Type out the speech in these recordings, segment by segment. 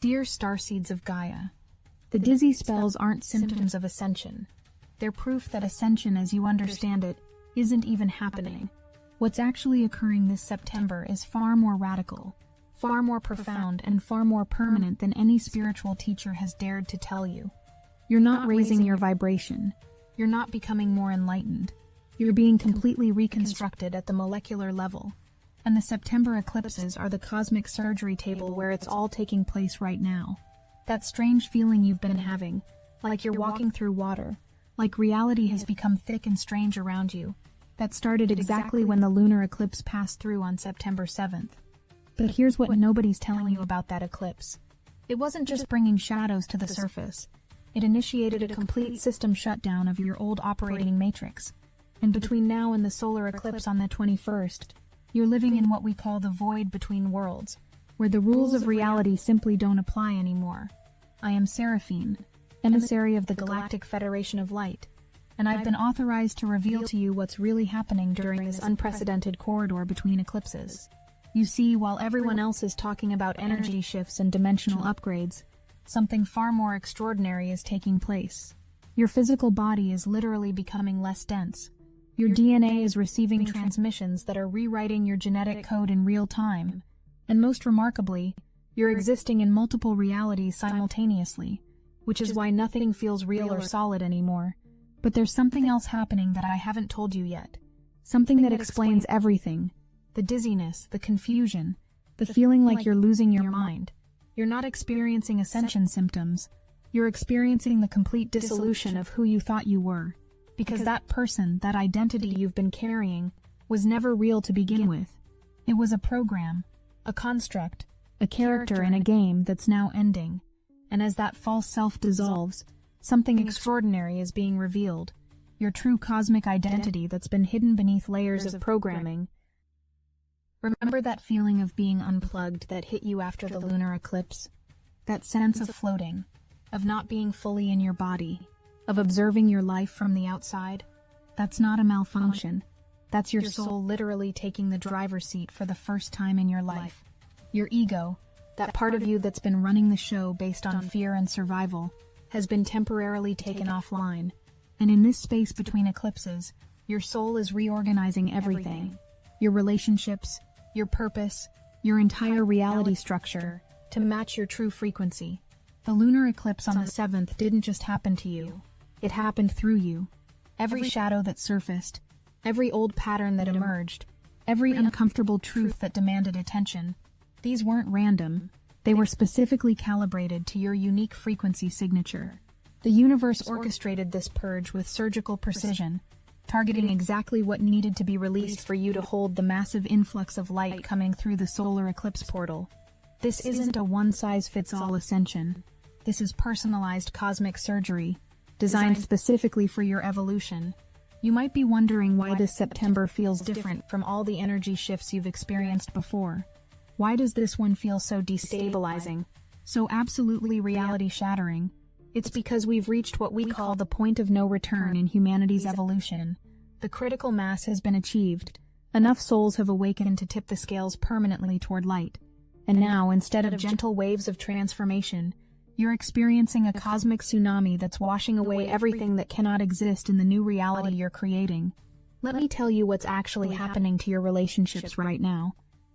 Dear Starseeds of Gaia, the dizzy spells aren't symptoms of ascension. They're proof that ascension as you understand it isn't even happening. What's actually occurring this September is far more radical, far more profound, and far more permanent than any spiritual teacher has dared to tell you. You're not raising your vibration. You're not becoming more enlightened. You're being completely reconstructed at the molecular level. And the September eclipses are the cosmic surgery table where it's all taking place right now. That strange feeling you've been having, like you're walking through water, like reality has become thick and strange around you, that started exactly when the lunar eclipse passed through on September 7th. But here's what nobody's telling you about that eclipse. It wasn't just bringing shadows to the surface. It initiated a complete system shutdown of your old operating matrix. And between now and the solar eclipse on the 21st, you're living in what we call the void between worlds, where the rules of reality simply don't apply anymore. I am Seraphine, emissary of the Galactic Federation of Light, and I've been authorized to reveal to you what's really happening during this unprecedented corridor between eclipses. You see, while everyone else is talking about energy shifts and dimensional upgrades, something far more extraordinary is taking place. Your physical body is literally becoming less dense. Your DNA is receiving transmissions that are rewriting your genetic code in real time. And most remarkably, you're existing in multiple realities simultaneously, which is why nothing feels real or solid anymore. But there's something else happening that I haven't told you yet. Something that explains everything. The dizziness, the confusion, the feeling like you're losing your mind. You're not experiencing ascension symptoms. You're experiencing the complete dissolution of who you thought you were. Because that person, that identity you've been carrying, was never real to begin with. It was a program, a construct, a character in a game that's now ending. And as that false self dissolves, something extraordinary is being revealed. Your true cosmic identity that's been hidden beneath layers of programming. Remember that feeling of being unplugged that hit you after the lunar eclipse? That sense of floating, of not being fully in your body, of observing your life from the outside? That's not a malfunction. That's your soul literally taking the driver's seat for the first time in your life. Your ego, that part of you that's been running the show based on fear and survival, has been temporarily taken offline. And in this space between eclipses, your soul is reorganizing everything. Your relationships, your purpose, your entire reality structure, to match your true frequency. The lunar eclipse on the 7th didn't just happen to you. It happened through you. Every shadow that surfaced, every old pattern that emerged, every uncomfortable truth that demanded attention, these weren't random. They were specifically calibrated to your unique frequency signature. The universe orchestrated this purge with surgical precision, targeting exactly what needed to be released for you to hold the massive influx of light coming through the solar eclipse portal. This isn't a one-size-fits-all ascension. This is personalized cosmic surgery, designed specifically for your evolution. You might be wondering why this September feels different from all the energy shifts you've experienced before. Why does this one feel so destabilizing, so absolutely reality-shattering? It's because we've reached what we call the point of no return in humanity's evolution. The critical mass has been achieved. Enough souls have awakened to tip the scales permanently toward light. And now, instead of gentle waves of transformation, you're experiencing a cosmic tsunami that's washing away everything that cannot exist in the new reality you're creating. Let me tell you what's actually happening to your relationships right now,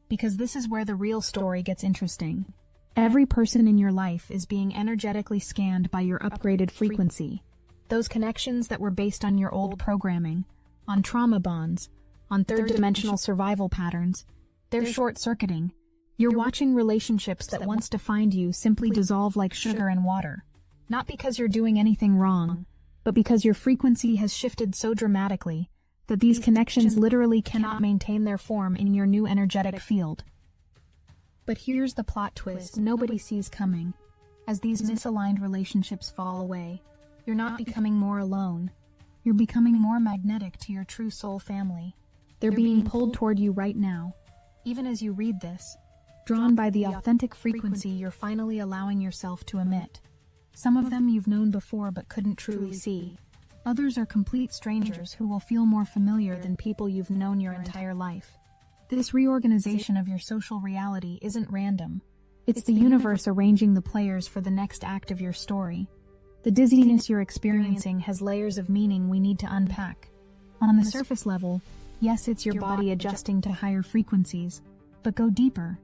because this is where the real story gets interesting. Every person in your life is being energetically scanned by your upgraded frequency. Those connections that were based on your old programming, on trauma bonds, on third-dimensional survival patterns, they're short-circuiting. You're watching relationships that once defined you simply dissolve like sugar and water. Not because you're doing anything wrong, but because your frequency has shifted so dramatically that these connections literally cannot maintain their form in your new energetic field. But here's the plot twist nobody sees coming. As these misaligned relationships fall away, you're not becoming more alone. You're becoming more magnetic to your true soul family. They're being pulled toward you right now. Even as you read this, drawn by the authentic frequency you're finally allowing yourself to emit. Some of them you've known before but couldn't truly see. Others are complete strangers who will feel more familiar than people you've known your entire life. This reorganization of your social reality isn't random. It's the universe arranging the players for the next act of your story. The dizziness you're experiencing has layers of meaning we need to unpack. On the surface level, yes, it's your body adjusting to higher frequencies, but go deeper.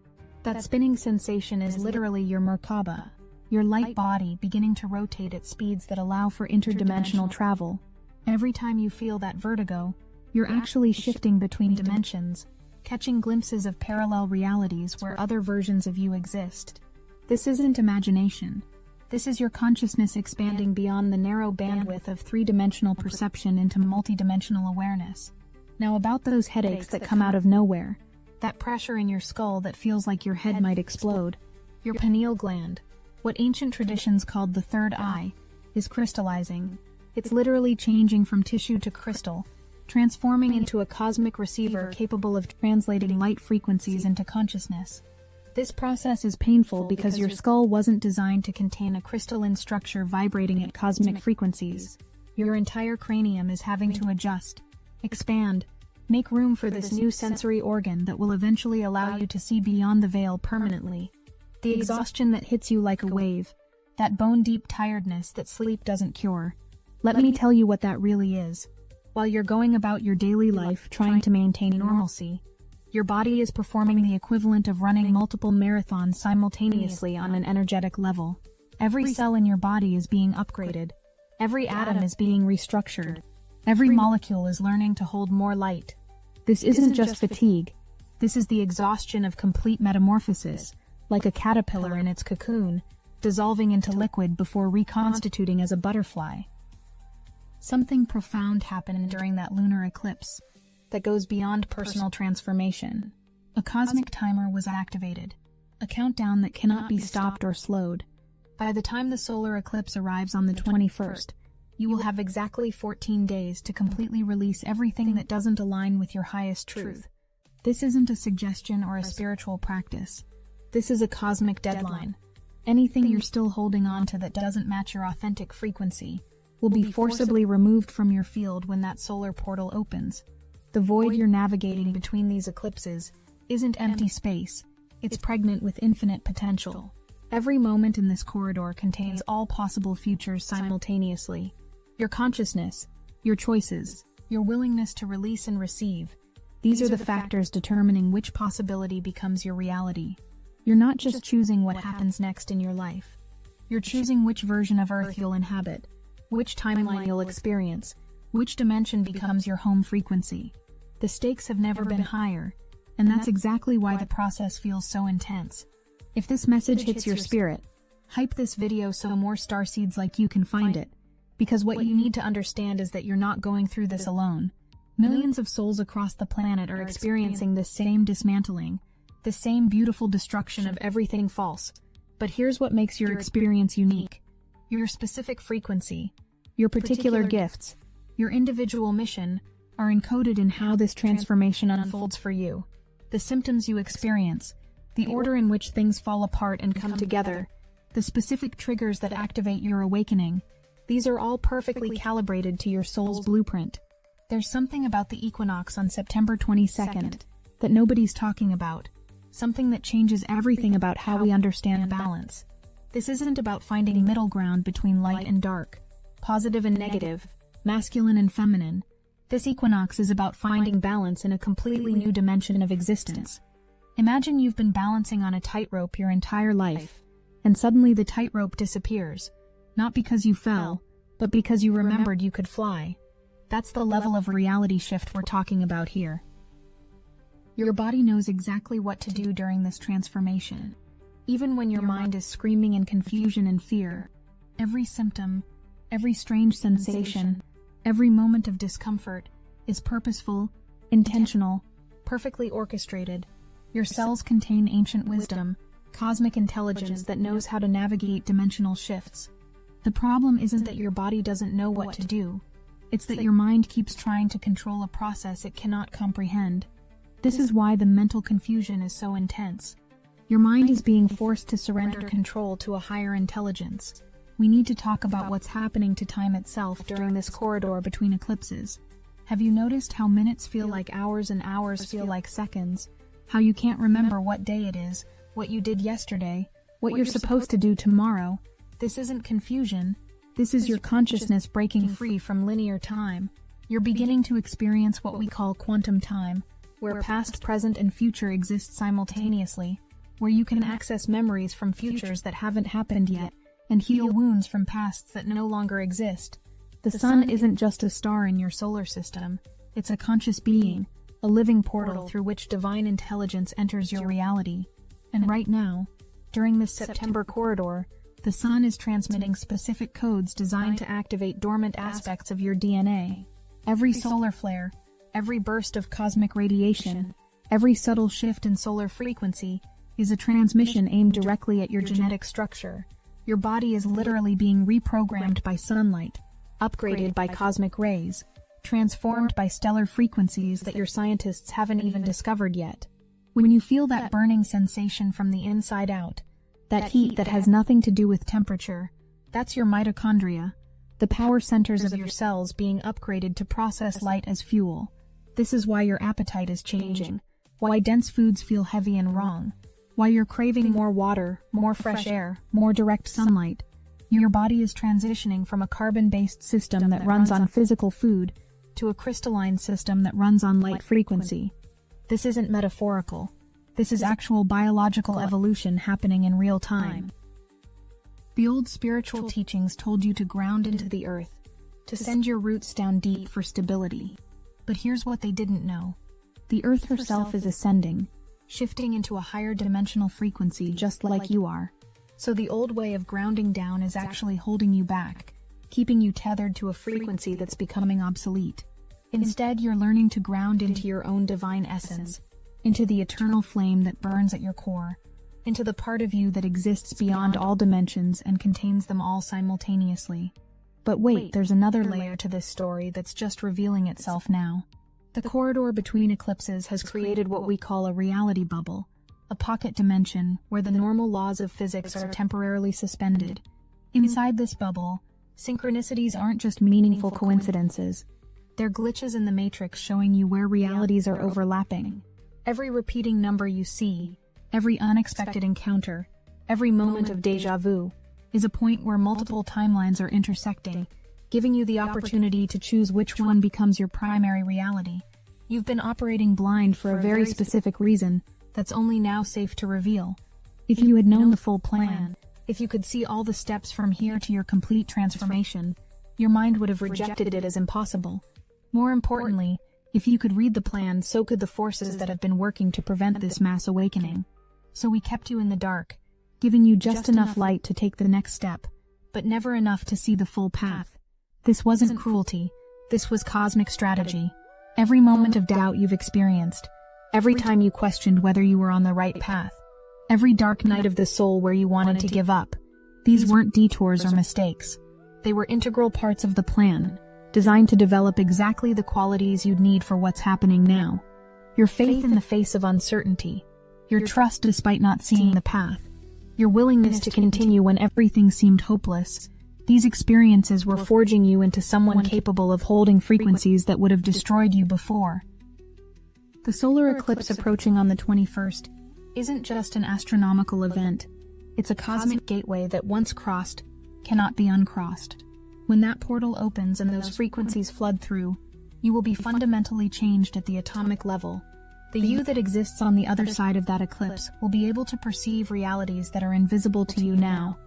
That spinning sensation is literally your Merkaba, your light body beginning to rotate at speeds that allow for interdimensional travel. Every time you feel that vertigo, you're actually shifting between dimensions, catching glimpses of parallel realities where other versions of you exist. This isn't imagination. This is your consciousness expanding beyond the narrow bandwidth of three-dimensional perception into multidimensional awareness. Now about those headaches that come out of nowhere, that pressure in your skull that feels like your head might explode. Your pineal gland, what ancient traditions called the third eye, is crystallizing. It's literally changing from tissue to crystal, transforming into a cosmic receiver capable of translating light frequencies into consciousness. This process is painful because your skull wasn't designed to contain a crystalline structure vibrating at cosmic frequencies. Your entire cranium is having to adjust, expand, make room for this new sensory organ that will eventually allow you to see beyond the veil permanently. The exhaustion that hits you like a wave, that bone-deep tiredness that sleep doesn't cure. Let me tell you what that really is. While you're going about your daily life trying to maintain normalcy, your body is performing the equivalent of running multiple marathons simultaneously on an energetic level. Every cell in your body is being upgraded. Every atom is being restructured. Every molecule is learning to hold more light. This isn't just fatigue. This is the exhaustion of complete metamorphosis, like a caterpillar in its cocoon, dissolving into liquid before reconstituting as a butterfly. Something profound happened during that lunar eclipse that goes beyond personal transformation. A cosmic timer was activated, a countdown that cannot be stopped or slowed. By the time the solar eclipse arrives on the 21st, you will have exactly 14 days to completely release everything that doesn't align with your highest truth. This isn't a suggestion or a spiritual practice. This is a cosmic deadline. Anything you're still holding on to that doesn't match your authentic frequency will be forcibly removed from your field when that solar portal opens. The void you're navigating between these eclipses isn't empty space. It's pregnant with infinite potential. Every moment in this corridor contains all possible futures simultaneously. Your consciousness, your choices, your willingness to release and receive. These are the factors determining which possibility becomes your reality. You're not just choosing what happens next in your life. You're choosing which version of Earth you'll inhabit, which timeline you'll experience, which dimension becomes your home frequency. The stakes have never been higher, and that's exactly why the process feels so intense. If this message hits your spirit, hype this video so more starseeds like you can find it, because what you need to understand is that you're not going through this alone. Millions of souls across the planet are experiencing this same dismantling, the same beautiful destruction of everything false. But here's what makes your experience unique. Your specific frequency, your particular gifts, your individual mission are encoded in how this transformation unfolds for you. The symptoms you experience, the order in which things fall apart and come together, the specific triggers that activate your awakening, these are all perfectly calibrated to your soul's blueprint. There's something about the equinox on September 22nd that nobody's talking about, something that changes everything about how we understand balance. This isn't about finding middle ground between light and dark, positive and negative, masculine and feminine. This equinox is about finding balance in a completely new dimension of existence. Imagine you've been balancing on a tightrope your entire life, and suddenly the tightrope disappears, not because you fell, but because you remembered you could fly. That's the level of reality shift we're talking about here. Your body knows exactly what to do during this transformation. Even when your mind is screaming in confusion and fear, every symptom, every strange sensation, every moment of discomfort is purposeful, intentional, perfectly orchestrated. Your cells contain ancient wisdom, cosmic intelligence that knows how to navigate dimensional shifts. The problem isn't that your body doesn't know what to do. It's that your mind keeps trying to control a process it cannot comprehend. This is why the mental confusion is so intense. Your mind is being forced to surrender control to a higher intelligence. We need to talk about what's happening to time itself during this corridor between eclipses. Have you noticed how minutes feel like hours and hours feel like seconds? How you can't remember what day it is, what you did yesterday, what you're supposed to do tomorrow. This isn't confusion. This is your consciousness breaking free from linear time. You're beginning to experience what we call quantum time, where past, present, and future exist simultaneously, where you can access memories from futures that haven't happened yet, and heal wounds from pasts that no longer exist. The sun isn't just a star in your solar system. It's a conscious being, a living portal through which divine intelligence enters your reality. And right now, during this September corridor, the sun is transmitting specific codes designed to activate dormant aspects of your DNA. Every solar flare, every burst of cosmic radiation, every subtle shift in solar frequency is a transmission aimed directly at your genetic structure. Your body is literally being reprogrammed by sunlight, upgraded by cosmic rays, transformed by stellar frequencies that your scientists haven't even discovered yet. When you feel that burning sensation from the inside out, that heat that has nothing to do with temperature, that's your mitochondria, the power centers of your cells being upgraded to process light as fuel. This is why your appetite is changing, why dense foods feel heavy and wrong, why you're craving more water, more fresh air, more direct sunlight. Your body is transitioning from a carbon-based system that runs on physical food to a crystalline system that runs on light frequency. This isn't metaphorical. This is actual biological evolution happening in real time. The old spiritual teachings told you to ground into the earth, to send your roots down deep for stability. But here's what they didn't know. The earth herself is ascending, shifting into a higher dimensional frequency just like you are. So the old way of grounding down is actually holding you back, keeping you tethered to a frequency that's becoming obsolete. Instead, you're learning to ground into your own divine essence, into the eternal flame that burns at your core, into the part of you that exists beyond all dimensions and contains them all simultaneously. But wait, there's another layer to this story that's just revealing itself now. The corridor between eclipses has created what we call a reality bubble, a pocket dimension where the normal laws of physics are temporarily suspended. Inside this bubble, synchronicities aren't just meaningful coincidences. They're glitches in the matrix showing you where realities are overlapping. Every repeating number you see, every unexpected encounter, every moment of déjà vu, is a point where multiple timelines are intersecting, giving you the opportunity to choose which one becomes your primary reality. You've been operating blind for a very specific reason that's only now safe to reveal. If you had known the full plan, if you could see all the steps from here to your complete transformation, your mind would have rejected it as impossible. More importantly, if you could read the plan, so could the forces that have been working to prevent this mass awakening. So we kept you in the dark, giving you just enough light to take the next step, but never enough to see the full path. This wasn't cruelty, this was cosmic strategy. Every moment of doubt you've experienced, every time you questioned whether you were on the right path, every dark night of the soul where you wanted to give up, these weren't detours or mistakes. They were integral parts of the plan, designed to develop exactly the qualities you'd need for what's happening now. Your faith in the face of uncertainty, your trust despite not seeing the path, your willingness to continue when everything seemed hopeless. These experiences were forging you into someone capable of holding frequencies that would have destroyed you before. The solar eclipse approaching on the 21st isn't just an astronomical event. It's a cosmic gateway that once crossed, cannot be uncrossed. When that portal opens and those frequencies flood through, you will be fundamentally changed at the atomic level. The you that exists on the other side of that eclipse will be able to perceive realities that are invisible to you now,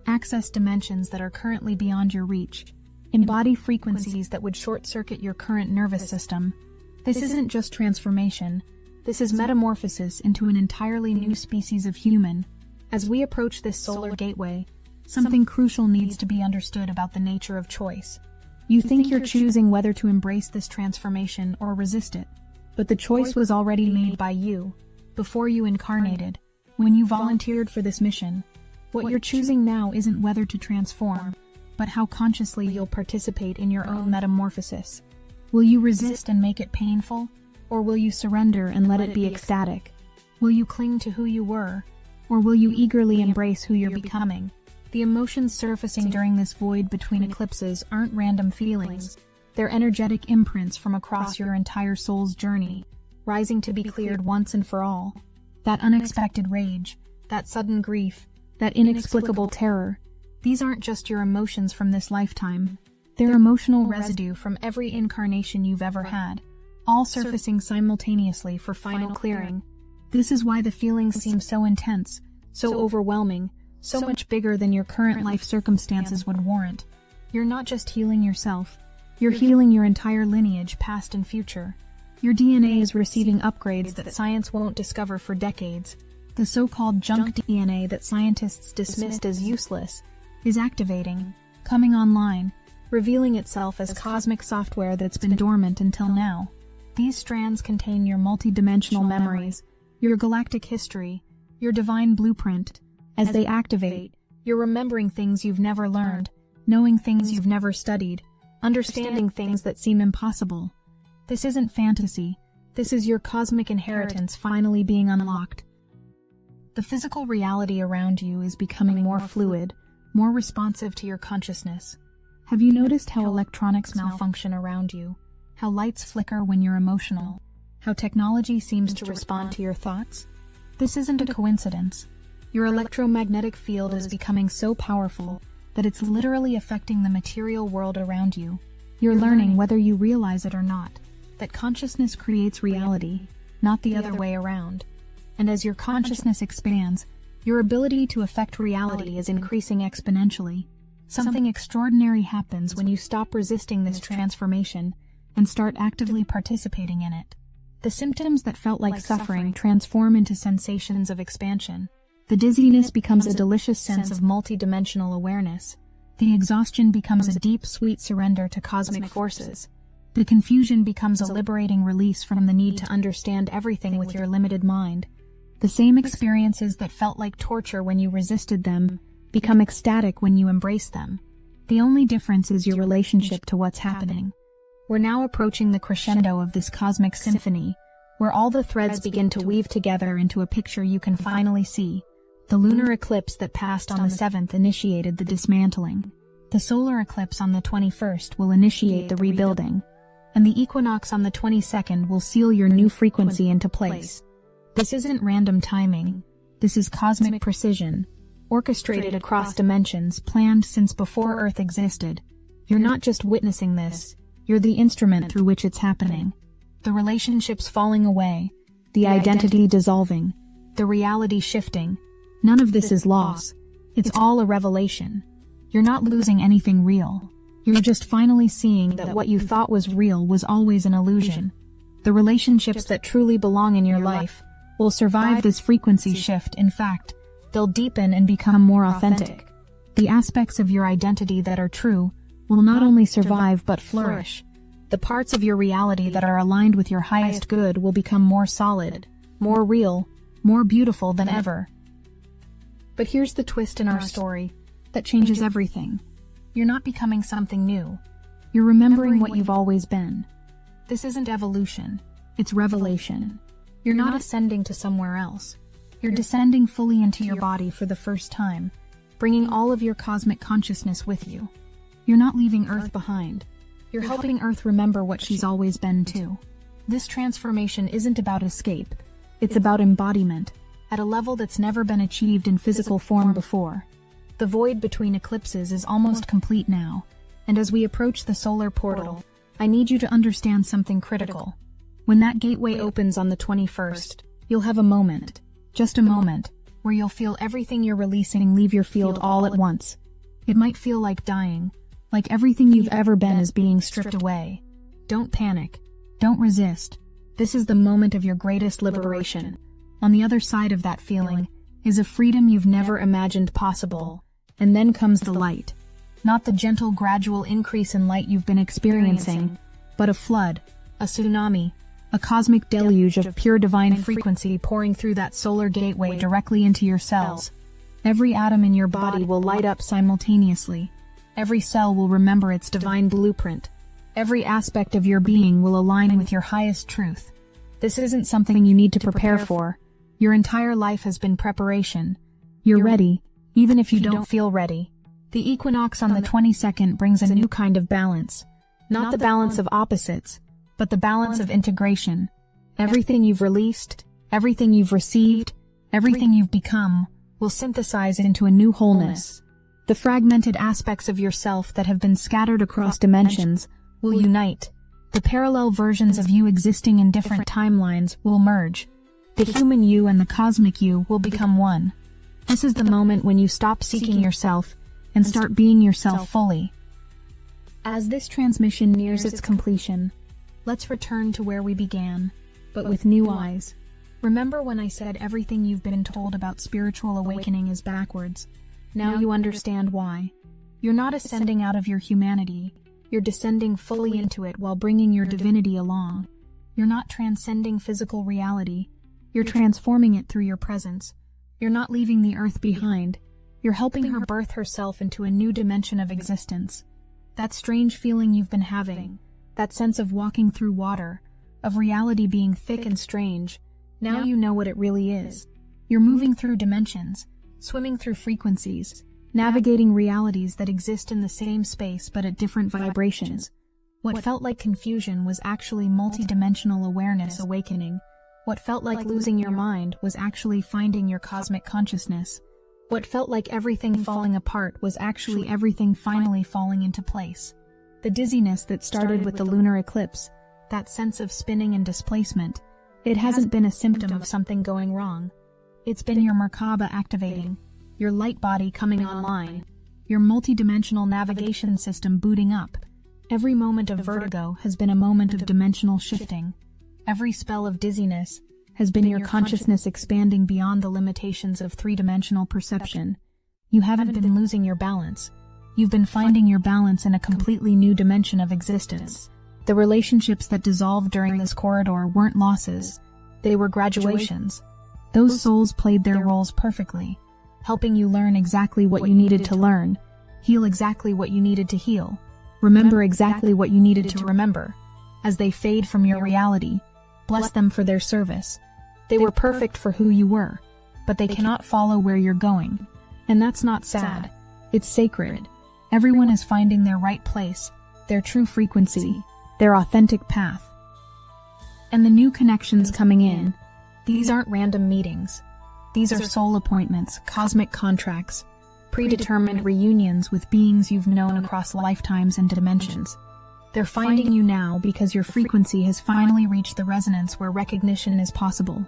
access dimensions that are currently beyond your reach, embody frequencies that would short-circuit your current nervous system. This isn't just transformation, this is metamorphosis into an entirely new species of human. As we approach this solar gateway, something crucial needs to be understood about the nature of choice. You think you're choosing whether to embrace this transformation or resist it, but the choice was already made by you, before you incarnated, when you volunteered for this mission. What you're choosing now isn't whether to transform, but how consciously you'll participate in your own metamorphosis. Will you resist and make it painful, or will you surrender and let it be ecstatic? Will you cling to who you were, or will you eagerly embrace who you're becoming? The emotions surfacing during this void between eclipses aren't random feelings. They're energetic imprints from across your entire soul's journey, rising to be cleared once and for all. That unexpected rage, that sudden grief, that inexplicable terror. These aren't just your emotions from this lifetime. They're emotional residue from every incarnation you've ever had, all surfacing simultaneously for final clearing. This is why the feelings seem so intense, so overwhelming, so much bigger than your current life circumstances would warrant. You're not just healing yourself, you're healing your entire lineage, past and future. Your DNA is receiving upgrades that science won't discover for decades. The so-called junk DNA that scientists dismissed as useless is activating, coming online, revealing itself as cosmic software that's been dormant until now. These strands contain your multidimensional memories, your galactic history, your divine blueprint. As they activate, you're remembering things you've never learned, knowing things you've never studied, understanding things that seem impossible. This isn't fantasy. This is your cosmic inheritance finally being unlocked. The physical reality around you is becoming more fluid, more responsive to your consciousness. Have you noticed how electronics malfunction around you? How lights flicker when you're emotional? How technology seems to respond to your thoughts? This isn't a coincidence. Your electromagnetic field is becoming so powerful that it's literally affecting the material world around you. You're learning, whether you realize it or not, that consciousness creates reality, not the other way around. And as your consciousness expands, your ability to affect reality is increasing exponentially. Something extraordinary happens when you stop resisting this transformation and start actively participating in it. The symptoms that felt like suffering transform into sensations of expansion. The dizziness becomes a delicious sense of multidimensional awareness. The exhaustion becomes a deep, sweet surrender to cosmic forces. The confusion becomes a liberating release from the need to understand everything with your limited mind. The same experiences that felt like torture when you resisted them become ecstatic when you embrace them. The only difference is your relationship to what's happening. We're now approaching the crescendo of this cosmic symphony, where all the threads begin to weave together into a picture you can finally see. The lunar eclipse that passed on the 7th initiated the dismantling. The solar eclipse on the 21st will initiate the rebuilding. And the equinox on the 22nd will seal your new frequency into place. This isn't random timing. This is cosmic precision, orchestrated across dimensions, planned since before Earth existed. You're not just witnessing this, you're the instrument through which it's happening. The relationships falling away, the identity dissolving, the reality shifting. None of this is loss. It's all a revelation. You're not losing anything real. You're just finally seeing that what you thought was real was always an illusion. The relationships that truly belong in your life will survive this frequency shift. In fact, they'll deepen and become more authentic. The aspects of your identity that are true will not only survive but flourish. The parts of your reality that are aligned with your highest good will become more solid, more real, more beautiful than ever. But here's the twist in our story that changes everything. You're not becoming something new. You're remembering what you've always been. This isn't evolution, it's revelation. You're not ascending to somewhere else. You're descending fully into your body for the first time, bringing all of your cosmic consciousness with you. You're not leaving Earth behind. You're helping Earth remember what she's always been too. This transformation isn't about escape. It's about embodiment, at a level that's never been achieved in physical form before. The void between eclipses is almost complete now, and as we approach the solar portal, I need you to understand something critical. When that gateway opens on the 21st, you'll have a moment, just a moment, where you'll feel everything you're releasing leave your field all at once. It might feel like dying, like everything you've ever been is being stripped away. Don't panic. Don't resist. This is the moment of your greatest liberation. On the other side of that feeling is a freedom you've never imagined possible. And then comes the light. Not the gentle, gradual increase in light you've been experiencing, but a flood, a tsunami, a cosmic deluge of pure divine frequency pouring through that solar gateway directly into your cells. Every atom in your body will light up simultaneously. Every cell will remember its divine blueprint. Every aspect of your being will align with your highest truth. This isn't something you need to prepare for. Your entire life has been preparation. You're ready, even if you don't feel ready. The equinox on the 22nd brings a new kind of balance. Not the balance of opposites, but the balance of integration. Everything you've released, everything you've received, everything you've become, will synthesize into a new wholeness. The fragmented aspects of yourself that have been scattered across dimensions will unite. The parallel versions of you existing in different timelines will merge. The human you and the cosmic you will become one. This is the moment when you stop seeking yourself and start being yourself fully. As this transmission nears its completion, let's return to where we began, but with new eyes. Remember when I said everything you've been told about spiritual awakening is backwards? Now you understand why. You're not ascending out of your humanity. You're descending fully into it while bringing your divinity along. You're not transcending physical reality. You're transforming it through your presence. You're not leaving the earth behind. You're helping her birth herself into a new dimension of existence. That strange feeling you've been having, that sense of walking through water, of reality being thick and strange, now you know what it really is. You're moving through dimensions, swimming through frequencies, navigating realities that exist in the same space but at different vibrations. What felt like confusion was actually multidimensional awareness awakening. What felt like losing your mind was actually finding your cosmic consciousness. What felt like everything falling apart was actually everything finally falling into place. The dizziness that started with the lunar eclipse, that sense of spinning and displacement, it hasn't been a symptom of something going wrong. It's been your Merkaba activating, your light body coming online, your multidimensional navigation system booting up. Every moment of vertigo has been a moment of dimensional shifting. Every spell of dizziness has been your consciousness expanding beyond the limitations of three-dimensional perception. You haven't been losing your balance. You've been finding your balance in a completely new dimension of existence. The relationships that dissolved during this corridor weren't losses. They were graduations. Those souls played their roles perfectly, helping you learn exactly what you needed to learn, heal exactly what you needed to heal, remember exactly what you needed to remember. As they fade from your reality, bless them for their service. They were perfect for who you were, but they cannot follow where you're going. And that's not sad. It's sacred. Everyone is finding their right place, their true frequency, their authentic path. And the new connections coming in, these aren't random meetings. These are soul appointments, cosmic contracts, predetermined reunions with beings you've known across lifetimes and dimensions. They're finding you now because your frequency has finally reached the resonance where recognition is possible.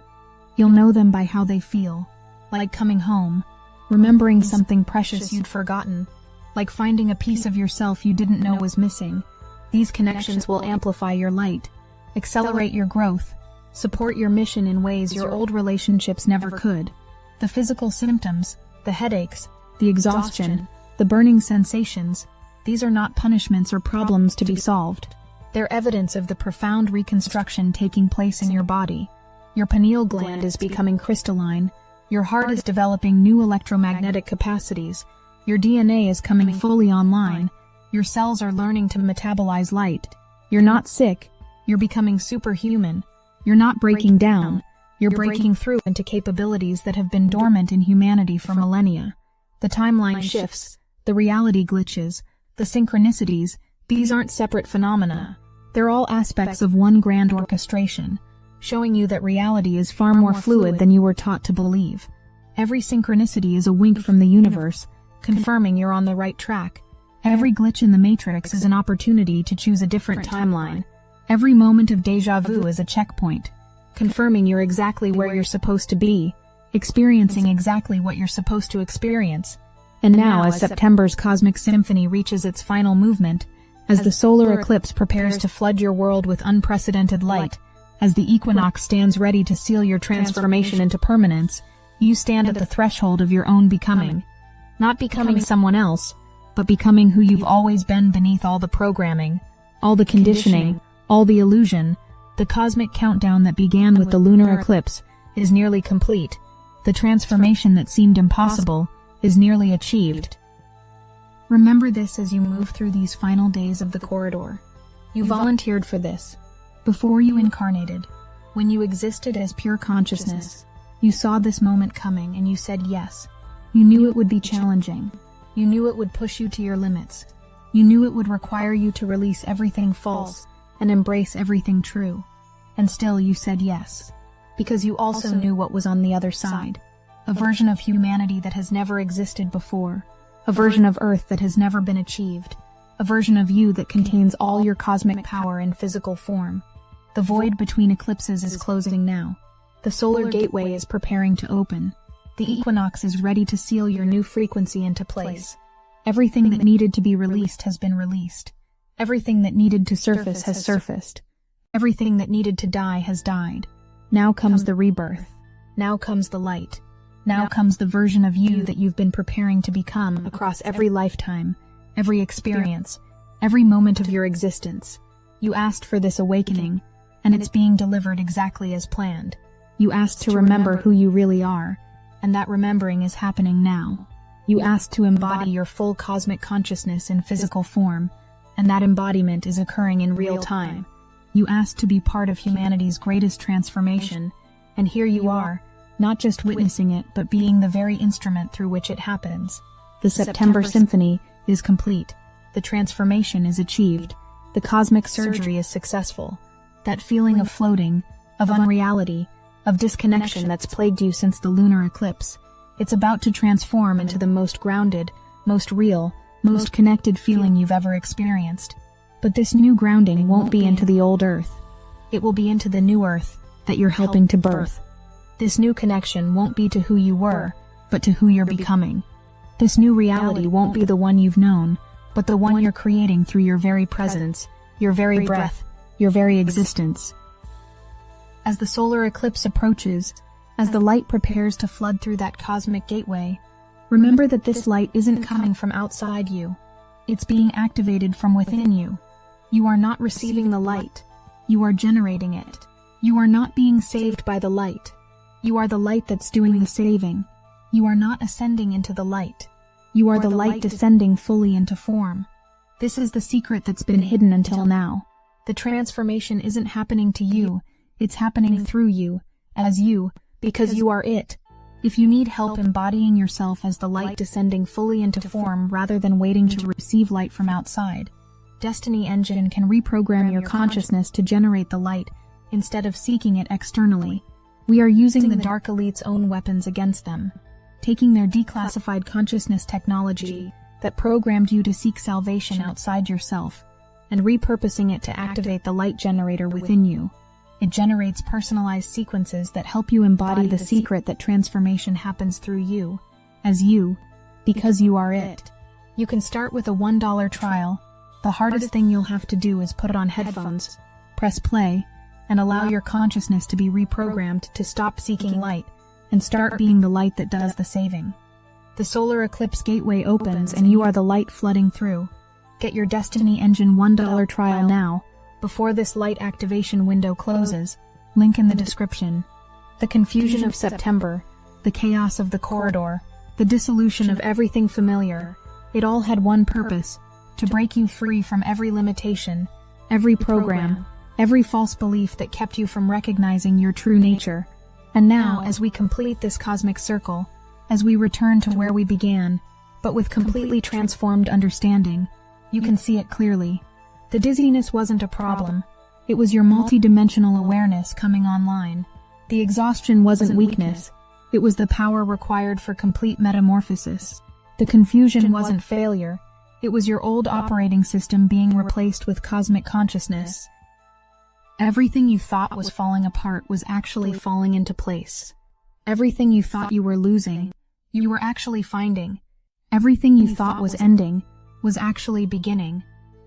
You'll know them by how they feel, like coming home, remembering something precious you'd forgotten, like finding a piece of yourself you didn't know was missing. These connections will amplify your light, accelerate your growth, support your mission in ways your old relationships never could. The physical symptoms, the headaches, the exhaustion, the burning sensations, these are not punishments or problems to be solved. They're evidence of the profound reconstruction taking place in your body. Your pineal gland is becoming crystalline, your heart is developing new electromagnetic capacities, your DNA is coming fully online, your cells are learning to metabolize light. You're not sick, you're becoming superhuman. You're not breaking down, you're breaking through into capabilities that have been dormant in humanity for millennia. The timeline shifts, the reality glitches, the synchronicities, these aren't separate phenomena. They're all aspects of one grand orchestration, showing you that reality is far more fluid than you were taught to believe. Every synchronicity is a wink from the universe, confirming you're on the right track. Every glitch in the matrix is an opportunity to choose a different timeline. Every moment of deja vu is a checkpoint, confirming you're exactly where you're supposed to be, experiencing exactly what you're supposed to experience. And now, as September's cosmic symphony reaches its final movement, as the solar eclipse prepares to flood your world with unprecedented light, as the equinox stands ready to seal your transformation into permanence, you stand at the threshold of your own becoming. Not becoming someone else, but becoming who you've always been beneath all the programming, all the conditioning, all the illusion. The cosmic countdown that began with the lunar eclipse is nearly complete. The transformation that seemed impossible is nearly achieved. Remember this as you move through these final days of the corridor. You volunteered for this. Before you incarnated, when you existed as pure consciousness, you saw this moment coming and you said yes. You knew it would be challenging. You knew it would push you to your limits. You knew it would require you to release everything false and embrace everything true. And still you said yes, because you also knew what was on the other side. a version of humanity that has never existed before, a version of Earth that has never been achieved, a version of you that contains all your cosmic power in physical form. The void between eclipses is closing now. The solar gateway is preparing to open. The equinox is ready to seal your new frequency into place. Everything that needed to be released has been released. Everything that needed to surface has surfaced. Everything that needed to die has died. Now comes the rebirth. Now comes the light. Now comes the version of you that you've been preparing to become across every lifetime, every experience, every moment of your existence. You asked for this awakening, and it's being delivered exactly as planned. You asked to remember who you really are, and that remembering is happening now. You asked to embody your full cosmic consciousness in physical form, and that embodiment is occurring in real time. You asked to be part of humanity's greatest transformation, and here you are, not just witnessing it, but being the very instrument through which it happens. The September Symphony is complete. The transformation is achieved. The cosmic surgery is successful. That feeling of floating, of unreality, of disconnection that's plagued you since the lunar eclipse, it's about to transform into the most grounded, most real, most connected feeling you've ever experienced. But this new grounding won't be into the old Earth. It will be into the new Earth that you're helping to birth. This new connection won't be to who you were, but to who you're becoming. This new reality won't be the one you've known, but the one you're creating through your very presence, your very breath, your very existence. As the solar eclipse approaches, as the light prepares to flood through that cosmic gateway, remember that this light isn't coming from outside you. It's being activated from within you. You are not receiving the light. You are generating it. You are not being saved by the light. You are the light that's doing the saving. You are not ascending into the light. You are the light descending fully into form. This is the secret that's been hidden until now. The transformation isn't happening to you. It's happening through you, as you, because you are it. If you need help embodying yourself as the light descending fully into form rather than waiting to receive light from outside, Destiny Engine can reprogram your consciousness to generate the light instead of seeking it externally. We are using the Dark Elite's own weapons against them, taking their declassified consciousness technology that programmed you to seek salvation outside yourself and repurposing it to activate the light generator within you. It generates personalized sequences that help you embody the secret that transformation happens through you, as you, because you are it. You can start with a $1 trial. The hardest thing you'll have to do is put on headphones, press play, and allow your consciousness to be reprogrammed to stop seeking light and start being the light that does the saving. The solar eclipse gateway opens and you are the light flooding through. Get your Destiny Engine $1 trial now, before this light activation window closes. Link in the description. The confusion of September, the chaos of the corridor, the dissolution of everything familiar, it all had one purpose: to break you free from every limitation, every program, every false belief that kept you from recognizing your true nature. And now, as we complete this cosmic circle, as we return to where we began, but with completely transformed understanding, you can see it clearly. The dizziness wasn't a problem. It was your multidimensional awareness coming online. The exhaustion wasn't weakness. It was the power required for complete metamorphosis. The confusion wasn't failure. It was your old operating system being replaced with cosmic consciousness. Everything you thought was falling apart was actually falling into place. Everything you thought you were losing, you were actually finding. Everything you thought was ending was actually beginning.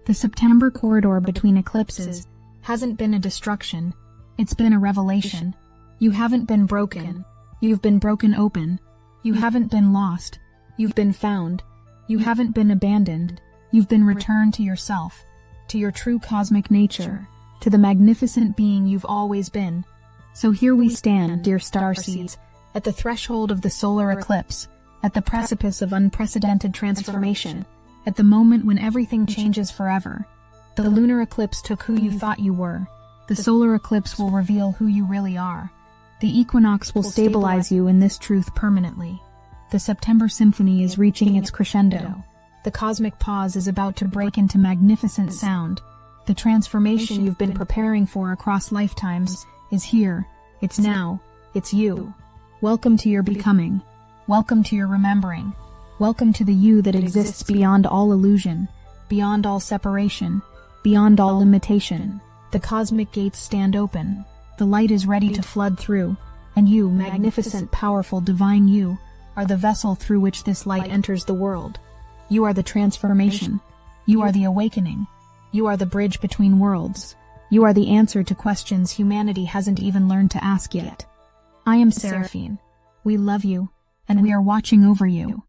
The September corridor between eclipses hasn't been a destruction, it's been a revelation. You haven't been broken, you've been broken open. You haven't been lost, you've been found. You haven't been abandoned, you've been returned to yourself, to your true cosmic nature, to the magnificent being you've always been. So here we stand, dear Starseeds, at the threshold of the solar eclipse, at the precipice of unprecedented transformation, at the moment when everything changes forever. The lunar eclipse took who you thought you were. The solar eclipse will reveal who you really are. The equinox will stabilize you in this truth permanently. The September Symphony is reaching its crescendo. The cosmic pause is about to break into magnificent sound. The transformation you've been preparing for across lifetimes is here. It's now. It's you. Welcome to your becoming. Welcome to your remembering. Welcome to the you that exists beyond all illusion, beyond all separation, beyond all limitation. The cosmic gates stand open. The light is ready to flood through, and you, magnificent, powerful, divine you, are the vessel through which this light enters the world. You are the transformation. You are the awakening. You are the bridge between worlds. You are the answer to questions humanity hasn't even learned to ask yet. I am Seraphine. We love you, and we are watching over you.